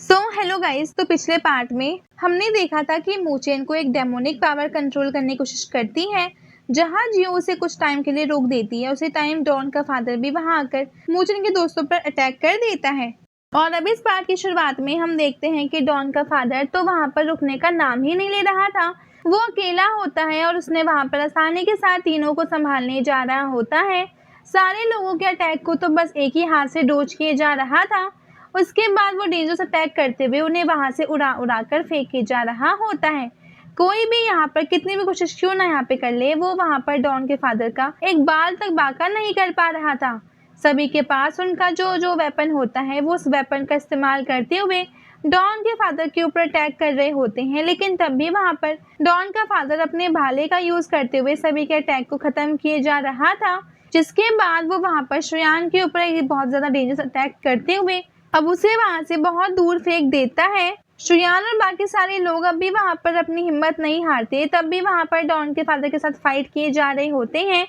Hello guys. तो पिछले part में हमने देखा था कि मूचेन को एक डेमोनिक पावर कंट्रोल करने की कोशिश करती है, जहां जियो उसे कुछ टाइम के लिए रोक देती है। उसी टाइम डॉन का फादर भी वहां आकर मूचेन के दोस्तों पर अटैक कर देता है। और अब इस पार्ट की शुरुआत में हम देखते हैं कि डॉन का फादर तो वहां पर रुकने का नाम ही नहीं ले रहा था। वो अकेला होता है और उसने वहां पर आसानी के साथ तीनों को संभालने जा रहा होता है। सारे लोगों के अटैक को तो बस एक ही हाथ से डोज किए जा रहा था। उसके बाद वो डेंजरस अटैक करते हुए उन्हें वहां से उड़ा उड़ा कर फेंके जा रहा होता है। कोई भी यहाँ पर कितनी भी कोशिश क्यों ना यहाँ पे कर ले, वो वहां पर डॉन के फादर का एक बाल तक बाका नहीं कर पा रहा था। सभी के पास उनका जो जो वेपन होता है वो उस वेपन का इस्तेमाल करते हुए डॉन के फादर के ऊपर अटैक कर रहे होते हैं। लेकिन तब भी वहां पर डॉन का फादर अपने भाले का यूज करते हुए सभी के अटैक को खत्म किए जा रहा था। जिसके बाद वो वहां पर श्रेयान के ऊपर एक बहुत ज्यादा डेंजरस अटैक करते हुए अब उसे वहां से बहुत दूर फेंक देता है। श्रेयान और बाकी सारे लोग अब भी वहां पर अपनी हिम्मत नहीं हारते। तब भी वहां पर डॉन के फादर के साथ फाइट किए जा रहे होते हैं,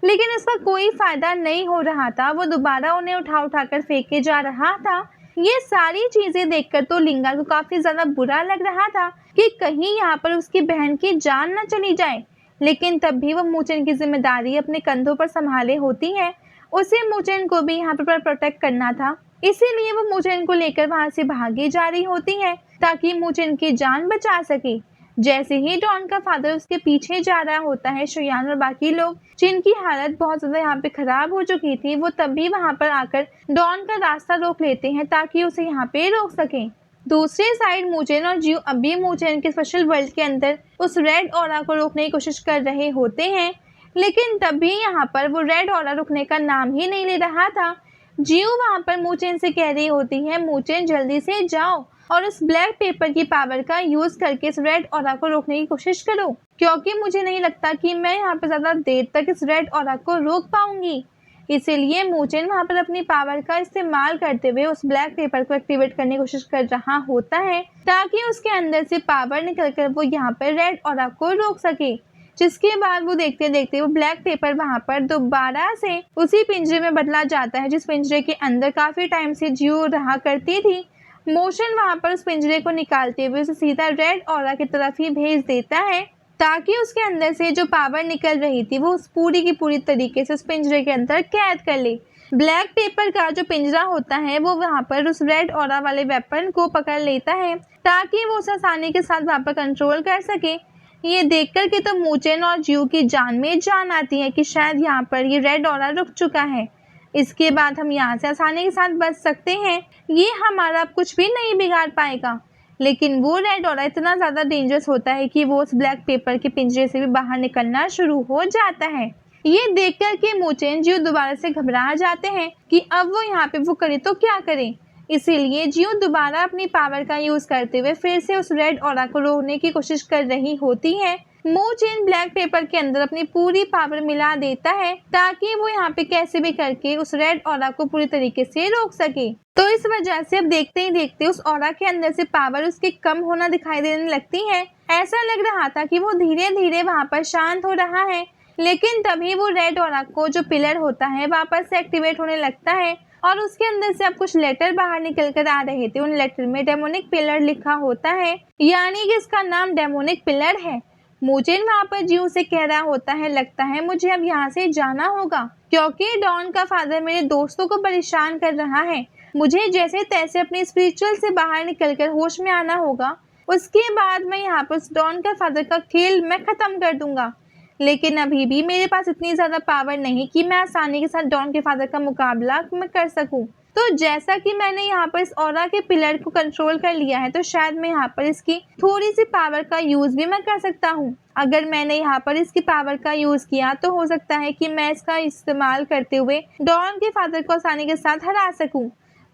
लेकिन इसका कोई फायदा नहीं हो रहा था। वो दोबारा उन्हें उठा उठाकर फेंके जा रहा था। ये सारी चीजें देखकर तो लिंगा को काफी ज्यादा बुरा लग रहा था कि कहीं यहाँ पर उसकी बहन की जान न चली जाए। लेकिन तब भी वो मूचेन की जिम्मेदारी अपने कंधों पर संभाले होती है। उसे मूचेन को भी यहाँ पर प्रोटेक्ट करना था, इसीलिए वो मूचेन को लेकर वहां से भागी जा रही होती है ताकि मूचेन की जान बचा सके। जैसे ही डॉन का फादर उसके पीछे जा रहा होता है, श्रेयान और बाकी लोग जिनकी हालत बहुत ज्यादा यहाँ पे खराब हो चुकी थी, वो तब भी वहां पर आकर डॉन का रास्ता रोक लेते हैं ताकि उसे यहाँ पे रोक सके। दूसरी साइड मूचेन और जियो अब भी मूचेन के स्पेशल वर्ल्ड के अंदर उस रेड ऑरा को रोकने की कोशिश कर रहे होते हैं, लेकिन तब भी यहाँ पर वो रेड ऑरा रुकने का नाम ही नहीं ले रहा था। जियो वहां पर मूचेन से कह रही होती है, मूचेन जल्दी से जाओ और उस ब्लैक पेपर की पावर का यूज करके इस रेड ऑरा को रोकने की कोशिश करो, क्योंकि मुझे नहीं लगता कि मैं यहाँ पर ज्यादा देर तक इस रेड ऑरा को रोक पाऊंगी। इसीलिए मूचेन वहां पर अपनी पावर का इस्तेमाल करते हुए उस ब्लैक पेपर को एक्टिवेट करने की कोशिश कर रहा होता है ताकि उसके अंदर से पावर निकलकर वो यहाँ पर रेड ऑरा को रोक सके। जिसके बाद वो देखते देखते वो ब्लैक पेपर वहां पर दोबारा से उसी पिंजरे में बदला जाता है, जिस पिंजरे के अंदर काफी टाइम से जियो रहा करती थी। मोशन वहां पर उस पिंजरे को निकालते हुए उसे सीधा रेड ऑरा की तरफ ही भेज देता है ताकि उसके अंदर से जो पावर निकल रही थी वो उस पूरी की पूरी तरीके से उस पिंजरे के अंदर कैद कर ले। ब्लैक पेपर का जो पिंजरा होता है वो वहां पर उस रेड ऑरा वाले वेपन को पकड़ लेता है ताकि वो उसे आसानी के साथ वहां पर कंट्रोल कर सके। ये देखकर के तो मूचेन और जियो की जान में जान आती है कि शायद यहाँ पर ये रेड ऑरा रुक चुका है। इसके बाद हम यहाँ से आसानी के साथ बच सकते हैं, ये हमारा कुछ भी नहीं बिगाड़ पाएगा। लेकिन वो रेड ऑरा इतना ज़्यादा डेंजरस होता है कि वो उस ब्लैक पेपर के पिंजरे से भी बाहर निकलना शुरू हो जाता है। ये देखकर के मूचेन जियो दोबारा से घबरा जाते हैं कि अब वो यहाँ पे वो करे तो क्या करे। इसीलिए जियो दोबारा अपनी पावर का यूज करते हुए फिर से उस रेड ऑरा को रोकने की कोशिश कर रही होती है। मूचेन ब्लैक पेपर के अंदर अपनी पूरी पावर मिला देता है ताकि वो यहाँ पे कैसे भी करके उस रेड ऑरा को पूरी तरीके से रोक सके। तो इस वजह से अब देखते ही देखते उस ऑरा के अंदर से पावर उसके कम होना दिखाई देने लगती है। ऐसा लग रहा था कि वो धीरे धीरे वहां पर शांत हो रहा है, लेकिन तभी वो रेड ऑरा को जो पिलर होता है वापस से एक्टिवेट होने लगता है और उसके अंदर से अब कुछ लेटर बाहर निकल कर आ रहे थे। उन लेटर में डेमोनिक पिलर लिखा होता है, यानी कि इसका नाम डेमोनिक पिलर है। मूचेन वहां पर जियो से कह रहा होता है, लगता है मुझे अब यहाँ से जाना होगा क्योंकि डॉन का फादर मेरे दोस्तों को परेशान कर रहा है। मुझे जैसे तैसे अपने स्पिरिचुअल से बाहर निकलकर होश में आना होगा। उसके बाद मैं यहाँ पर डॉन का फादर का खेल मैं खत्म कर दूंगा। लेकिन अभी भी मेरे पास इतनी ज्यादा पावर नहीं कि मैं आसानी के साथ डॉन के फादर का मुकाबला मैं कर सकूं। तो जैसा कि मैंने यहाँ पर इस ऑरा के पिलर को कंट्रोल कर लिया है, तो शायद मैं यहाँ पर इसकी थोड़ी सी पावर का यूज भी मैं कर सकता हूँ। अगर मैंने यहाँ पर इसकी पावर का यूज किया तो हो सकता है कि मैं इसका इस्तेमाल करते हुए डॉन के फादर को आसानी के साथ हरा सकूं।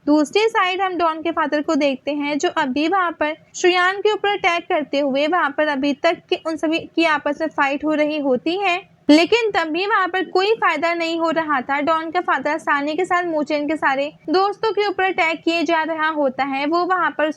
दूसरी साइड हम डॉन के फादर को देखते हैं जो अभी वहां पर श्रेयान के ऊपर अटैक करते हुए वहां पर अभी तक के उन सभी की आपस में फाइट हो रही होती है, लेकिन तब भी वहां पर कोई फायदा नहीं हो रहा था। डॉन का फादर आसानी के साथ मूचेन के सारे दोस्तों के ऊपर अटैक किए जा रहा होता है। वो वहां पर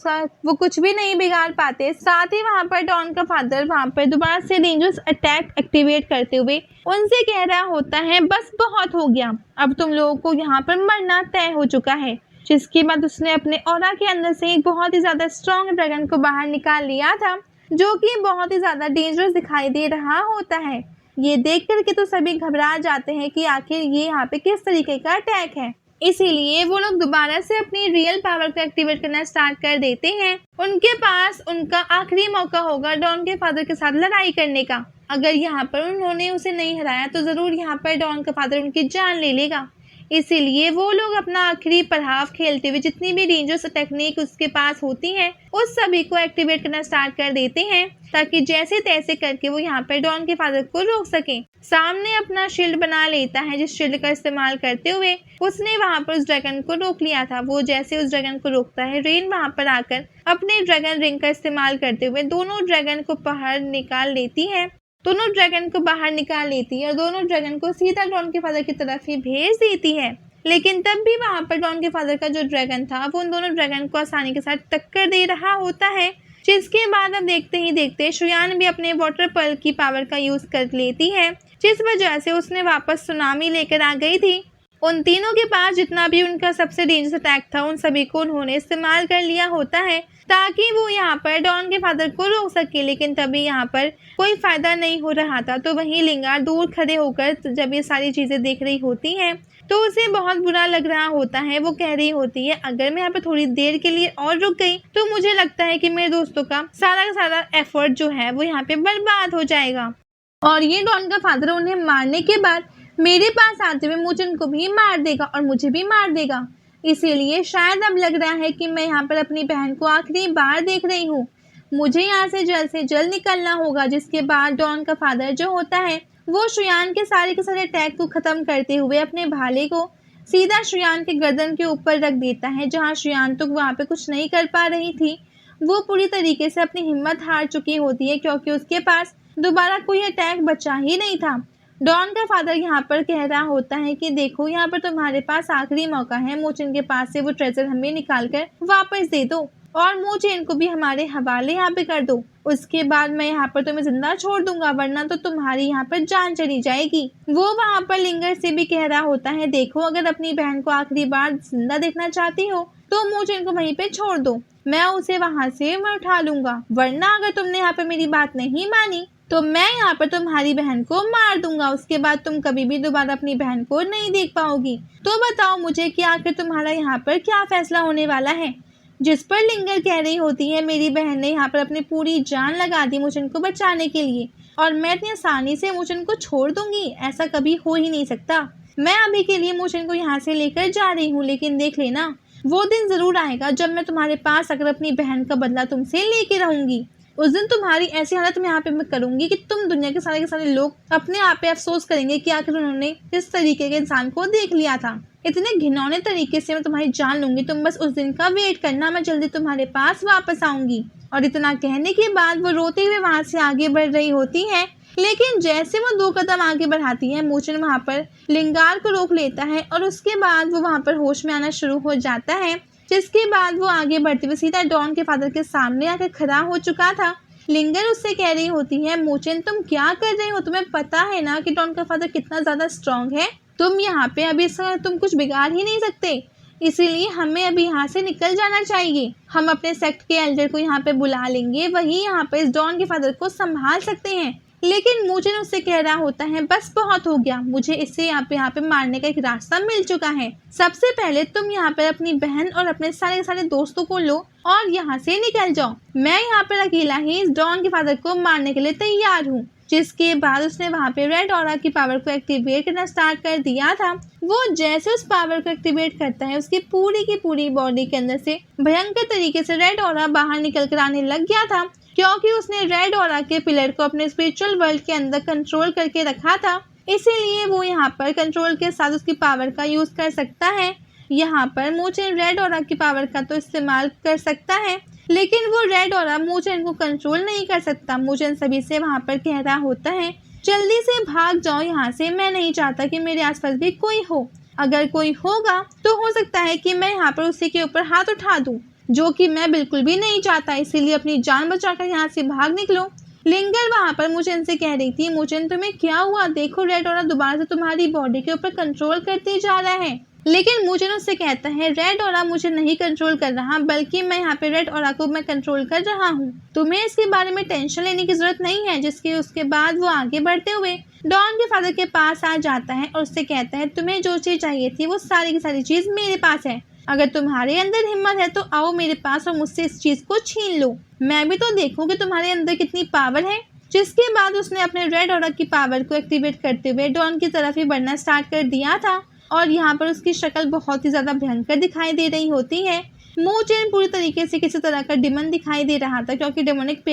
वो कुछ भी नहीं बिगाड़ पाते। साथ ही वहां पर डॉन का फादर वहां पर दोबारा से डेंजरस अटैक एक्टिवेट करते हुए उनसे कह रहा होता है, बस बहुत हो गया, अब तुम लोगों को यहाँ पर मरना तय हो चुका है। जिसके बाद उसने अपने ऑरा के अंदर से एक बहुत ही ज़्यादा स्ट्रॉन्ग ड्रैगन को बाहर निकाल लिया था, जो कि बहुत ही ज़्यादा डेंजरस दिखाई दे रहा होता है। ये देख करके तो सभी घबरा जाते हैं कि आखिर ये यहाँ पे किस तरीके का अटैक है। इसीलिए वो लोग दोबारा से अपनी रियल पावर को एक्टिवेट करना स्टार्ट कर देते हैं। उनके पास उनका आखिरी मौका होगा डॉन के फादर के साथ लड़ाई करने का। अगर यहाँ पर उन्होंने उसे नहीं हराया तो ज़रूर यहाँ पर डॉन का फादर उनकी जान ले लेगा। इसीलिए वो लोग अपना आखिरी पड़ाव खेलते हुए जितनी भी डेंजरस टेक्निक उसके पास होती हैं उस सभी को एक्टिवेट करना स्टार्ट कर देते हैं, ताकि जैसे तैसे करके वो यहाँ पर डॉन के फादर को रोक सके। सामने अपना शील्ड बना लेता है, जिस शील्ड का इस्तेमाल करते हुए उसने वहाँ पर उस ड्रैगन को रोक लिया था। वो जैसे उस ड्रैगन को रोकता है, रेन वहाँ पर आकर अपने ड्रैगन रिंग का इस्तेमाल करते हुए दोनों ड्रैगन को बाहर निकाल लेती है। दोनों ड्रैगन को बाहर निकाल लेती है और दोनों ड्रैगन को सीधा डॉन के फादर की तरफ ही भेज देती है। लेकिन तब भी वहाँ पर डॉन के फादर का जो ड्रैगन था वो उन दोनों ड्रैगन को आसानी के साथ टक्कर दे रहा होता है। जिसके बाद अब देखते ही देखते शुयान भी अपने वाटर पर्ल की पावर का यूज कर लेती है, जिस वजह से उसने वापस सुनामी लेकर आ गई थी। उन तीनों के पास जितना भी उनका सबसे डेंजरस अटैक था उन सभी को उन्होंने इस्तेमाल कर लिया होता है, ताकि वो यहाँ पर डॉन के फादर को रोक सके। लेकिन तभी यहाँ पर कोई फायदा नहीं हो रहा था। तो वहीं लिंगार दूर खड़े होकर जब ये सारी चीजें देख रही होती हैं तो उसे बहुत बुरा लग रहा होता है। वो कह रही होती है, अगर मैं यहाँ पर थोड़ी देर के लिए और रुक गई तो मुझे लगता है कि मेरे दोस्तों का सारा एफर्ट जो है वो यहाँ पे बर्बाद हो जाएगा, और ये डॉन का फादर उन्हें मारने के बाद मेरे पास आते हुए मुझे को भी मार देगा और मुझे भी मार देगा। इसीलिए शायद अब लग रहा है कि मैं यहाँ पर अपनी बहन को आखिरी बार देख रही हूँ। मुझे यहाँ से जल्द निकलना होगा। जिसके बाद डॉन का फादर जो होता है वो शुयान के सारे अटैक को ख़त्म करते हुए अपने भाले को सीधा शुयान के गर्दन के ऊपर रख देता है, जहाँ शुयान तो वहाँ पे कुछ नहीं कर पा रही थी। वो पूरी तरीके से अपनी हिम्मत हार चुकी होती है, क्योंकि उसके पास दोबारा कोई अटैक बचा ही नहीं था। डॉन का फादर यहाँ पर कह रहा होता है कि देखो, यहाँ पर तुम्हारे पास आखिरी मौका है, मोचेन के पास से वो ट्रेजर हमें निकाल कर वापस दे दो और मोचेन को भी हमारे हवाले यहाँ पे कर दो। उसके बाद मैं यहाँ पर तुम्हें जिंदा छोड़ दूंगा, वरना तो तुम्हारी यहाँ पर जान चली जाएगी। वो वहाँ पर लिंगर से भी कह रहा होता है, देखो अगर अपनी बहन को आखिरी बार जिंदा देखना चाहती हो तो मोचेन को वहीं पे छोड़ दो, मैं उसे वहाँ से उठा लूंगा, वरना अगर तुमने यहाँ पे मेरी बात नहीं मानी तो मैं यहाँ पर तुम्हारी बहन को मार दूंगा। उसके बाद तुम कभी भी दोबारा अपनी बहन को नहीं देख पाओगी। तो बताओ मुझे कि आखिर तुम्हारा यहाँ पर क्या फैसला होने वाला है। जिस पर लिंगर कह रही होती है, मेरी बहन ने यहाँ पर अपनी पूरी जान लगा दी मोचन को बचाने के लिए, और मैं इतनी आसानी से मोचन को छोड़ दूंगी, ऐसा कभी हो ही नहीं सकता। मैं अभी के लिए मोचन को यहाँ से लेकर जा रही हूँ, लेकिन देख लेना वो दिन जरूर आएगा जब मैं तुम्हारे पास अगर अपनी बहन का बदला तुमसे लेके रहूंगी। उस दिन तुम्हारी ऐसी हालत में यहाँ पे मैं करूंगी कि तुम दुनिया के सारे लोग अपने आप पे अफसोस करेंगे कि आखिर उन्होंने इस तरीके के इंसान को देख लिया था। इतने घिनौने तरीके से मैं तुम्हारी जान लूंगी, तुम बस उस दिन का वेट करना, मैं जल्दी तुम्हारे पास वापस आऊंगी। और इतना कहने के बाद वो रोते हुए वहां से आगे बढ़ रही होती है। लेकिन जैसे वो 2 कदम आगे बढ़ाती है, मोचन वहां पर लिंगार को रोक लेता है और उसके बाद वो वहां पर होश में आना शुरू हो जाता है। जिसके बाद वो आगे बढ़ते हुए सीधा डॉन के फादर के सामने आकर खड़ा हो चुका था। लिंगर उससे कह रही होती है, मोचन तुम क्या कर रहे हो, तुम्हें पता है ना कि डॉन का फादर कितना ज्यादा स्ट्रांग है, तुम यहाँ पे अभी तुम कुछ बिगाड़ ही नहीं सकते, इसीलिए हमें अभी यहाँ से निकल जाना चाहिए। हम अपने सेक्ट के एल्डर को यहाँ पे बुला लेंगे, वही यहाँ पे इस डॉन के फादर को संभाल सकते हैं। लेकिन मोचन उससे कह रहा होता है, बस बहुत हो गया, मुझे इससे यहाँ पे मारने का एक रास्ता मिल चुका है। सबसे पहले तुम यहाँ पर अपनी बहन और अपने सारे दोस्तों को लो और यहाँ से निकल जाओ। मैं यहाँ पर अकेला ही इस डॉन के फादर को मारने के लिए तैयार हूँ। जिसके बाद उसने वहाँ पे रेड ऑरा की पावर को एक्टिवेट करना स्टार्ट कर दिया था। वो जैसे उस पावर को एक्टिवेट करता है, उसकी पूरी की पूरी बॉडी के अंदर से भयंकर तरीके से रेड ऑरा बाहर निकल कर आने लग गया था, क्योंकि उसने रेड ऑरा के पिलर को अपने स्पिरिचुअल वर्ल्ड के अंदर कंट्रोल करके रखा था। इसीलिए वो यहाँ पर कंट्रोल के साथ उसकी पावर का यूज कर सकता है। यहाँ पर मोचन रेड ऑरा की पावर का तो इस्तेमाल कर सकता है, लेकिन वो रेड ऑरा मोचन को कंट्रोल नहीं कर सकता। मोचन सभी से वहाँ पर कह रहा होता है, जल्दी से भाग जाओ यहाँ से, मैं नहीं चाहता कि मेरे आसपास भी कोई हो। अगर कोई होगा तो हो सकता है कि मैं यहाँ पर उसी के ऊपर हाथ उठा दूं, जो कि मैं बिल्कुल भी नहीं चाहता। इसीलिए अपनी जान बचाकर यहाँ से भाग निकलो। लिंगर वहाँ पर मोचन से कह रही थी, मोचन तुम्हें क्या हुआ, देखो रेड ऑरा दोबारा से तुम्हारी बॉडी के ऊपर कंट्रोल करते जा रहा है। लेकिन मूचेन उससे कहता है रेड ऑरा मुझे नहीं कंट्रोल कर रहा, बल्कि मैं यहाँ पे रेड ऑरा को मैं कंट्रोल कर रहा हूँ। तुम्हें इसके बारे में टेंशन लेने की जरूरत नहीं है। जिसके उसके बाद वो आगे बढ़ते हुए डॉन के फादर के पास आ जाता है और उससे कहता है तुम्हें जो चीज चाहिए थी वो सारी की सारी चीज मेरे पास है। अगर तुम्हारे अंदर हिम्मत है तो आओ मेरे पास और मुझसे इस चीज को छीन लो। मैं भी तो देखूं कि तुम्हारे अंदर कितनी पावर है। जिसके बाद उसने अपने रेड ऑरा की पावर को एक्टिवेट करते हुए डॉन की तरफ ही बढ़ना स्टार्ट कर दिया था और यहाँ पर उसकी शक्ल बहुत ही ज्यादा भयंकर दिखाई दे रही होती है। मूचेन पूरी तरीके से किसी तरह का डिमन दिखाई दे रहा था क्योंकि डेमोनिक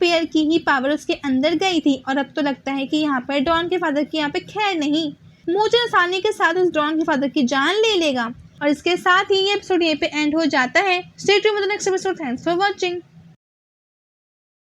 पेयर की ही पावर उसके अंदर गई थी और अब तो लगता है कि यहाँ पर डॉन के फादर की यहाँ पे खैर नहीं। मूचेन आसानी के साथ उस डॉन के फादर की जान ले लेगा और इसके साथ ही ये एपिसोड यहीं पे एंड हो जाता है। Stay tuned with the next episode. Thanks for watching.